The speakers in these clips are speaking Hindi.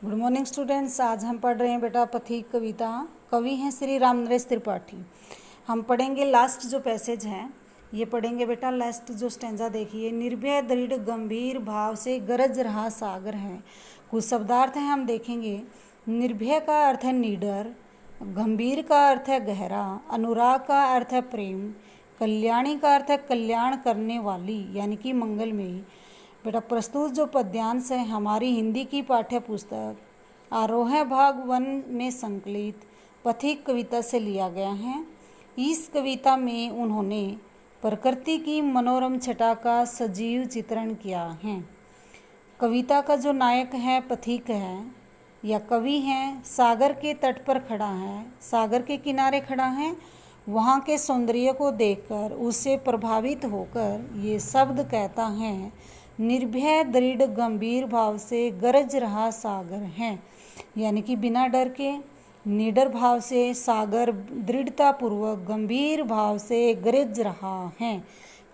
Good morning students. आज हम पढ़ रहे हैं बेटा पथिक कविता। कवि हैं श्री रामनरेश त्रिपाठी। हम पढ़ेंगे लास्ट जो पैसेज है ये पढ़ेंगे बेटा। लास्ट जो स्टेंजा देखिए, निर्भय दृढ़ गंभीर भाव से गरज रहा सागर है। कुछ शब्दार्थ हैं हम देखेंगे। निर्भय का अर्थ है निडर, गंभीर का अर्थ है गहरा, अनुराग का अर्थ है प्रेम, कल्याणी का अर्थ है कल्याण करने वाली यानी कि मंगलमयी। बेटा प्रस्तुत जो पद्यांश है हमारी हिंदी की पाठ्य पुस्तक आरोह भाग 1 में संकलित पथिक कविता से लिया गया है। इस कविता में उन्होंने प्रकृति की मनोरम छटा का सजीव चित्रण किया है। कविता का जो नायक है पथिक है या कवि है, सागर के तट पर खड़ा है, सागर के किनारे खड़ा है। वहाँ के सौंदर्य को देखकर उससे प्रभावित होकर ये शब्द कहता है, निर्भय दृढ़ गंभीर भाव से गरज रहा सागर है। यानी कि बिना डर के निडर भाव से सागर दृढ़ता पूर्वक गंभीर भाव से गरज रहा है।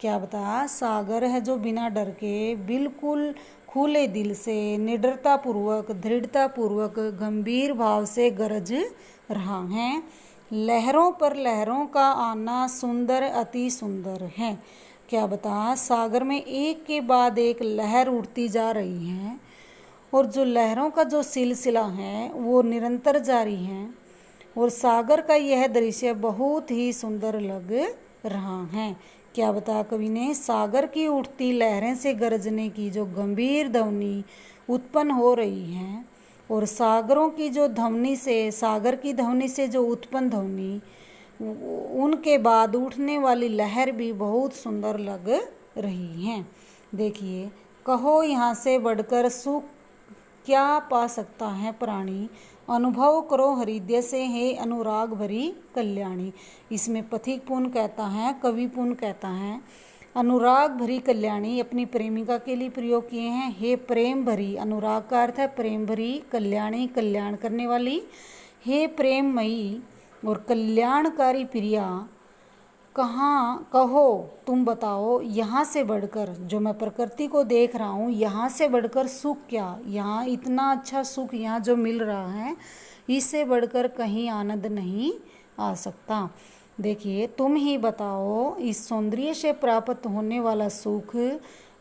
क्या बता, सागर है जो बिना डर के बिल्कुल खुले दिल से निडरता पूर्वक दृढ़ता पूर्वक गंभीर भाव से गरज रहा है। लहरों पर लहरों का आना सुंदर अति सुंदर है। क्या बता, सागर में एक के बाद एक लहर उठती जा रही है और जो लहरों का जो सिलसिला है वो निरंतर जारी है और सागर का यह दृश्य बहुत ही सुंदर लग रहा है। क्या बता, कवि ने सागर की उठती लहरें से गरजने की जो गंभीर ध्वनि उत्पन्न हो रही है और सागरों की जो ध्वनि से, सागर की ध्वनि से जो उत्पन्न ध्वनि, उनके बाद उठने वाली लहर भी बहुत सुंदर लग रही हैं। देखिए, कहो यहाँ से बढ़कर सुख क्या पा सकता है प्राणी, अनुभव करो हृदय से हे अनुराग भरी कल्याणी। इसमें पथिक पुन कहता है, कवि पुन कहता है, अनुराग भरी कल्याणी अपनी प्रेमिका के लिए प्रयोग किए हैं। हे प्रेम भरी, अनुराग का अर्थ है प्रेम भरी, कल्याणी कल्याण करने वाली, हे प्रेममयी और कल्याणकारी प्रिया, कहाँ कहो तुम बताओ यहाँ से बढ़कर, जो मैं प्रकृति को देख रहा हूँ यहाँ से बढ़कर सुख क्या, यहाँ इतना अच्छा सुख यहाँ जो मिल रहा है इससे बढ़कर कहीं आनंद नहीं आ सकता। देखिए, तुम ही बताओ इस सौंदर्य से प्राप्त होने वाला सुख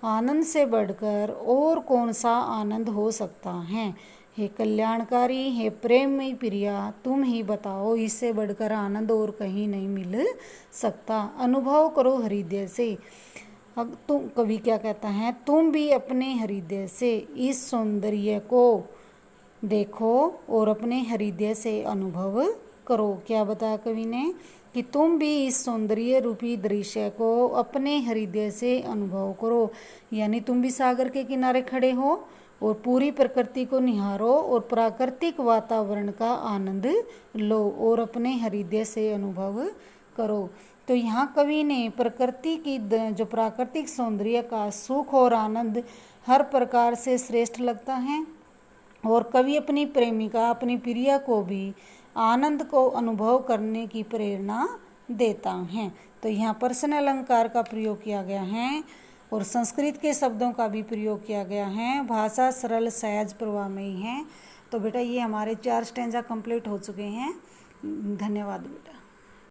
आनंद से बढ़कर और कौन सा आनंद हो सकता है। हे कल्याणकारी, हे प्रेममयी प्रिया, तुम ही बताओ इससे बढ़कर आनंद और कहीं नहीं मिल सकता। अनुभव करो हृदय से। अब तुम, कवि क्या कहता है, तुम भी अपने हृदय से इस सौंदर्य को देखो और अपने हृदय से अनुभव करो। क्या बताया कवि ने कि तुम भी इस सौंदर्य रूपी दृश्य को अपने हृदय से अनुभव करो। यानी तुम भी सागर के किनारे खड़े हो और पूरी प्रकृति को निहारो और प्राकृतिक वातावरण का आनंद लो और अपने हृदय से अनुभव करो। तो यहाँ कवि ने प्रकृति की जो प्राकृतिक सौंदर्य का सुख और आनंद हर प्रकार से श्रेष्ठ लगता है और कवि अपनी प्रेमिका, अपनी प्रिया को भी आनंद को अनुभव करने की प्रेरणा देता है। तो यहाँ पर्सन अलंकार का प्रयोग किया गया है और संस्कृत के शब्दों का भी प्रयोग किया गया है। भाषा सरल सहज प्रवाहमयी है। तो बेटा ये हमारे 4 स्टेंजा कंप्लीट हो चुके हैं। धन्यवाद बेटा।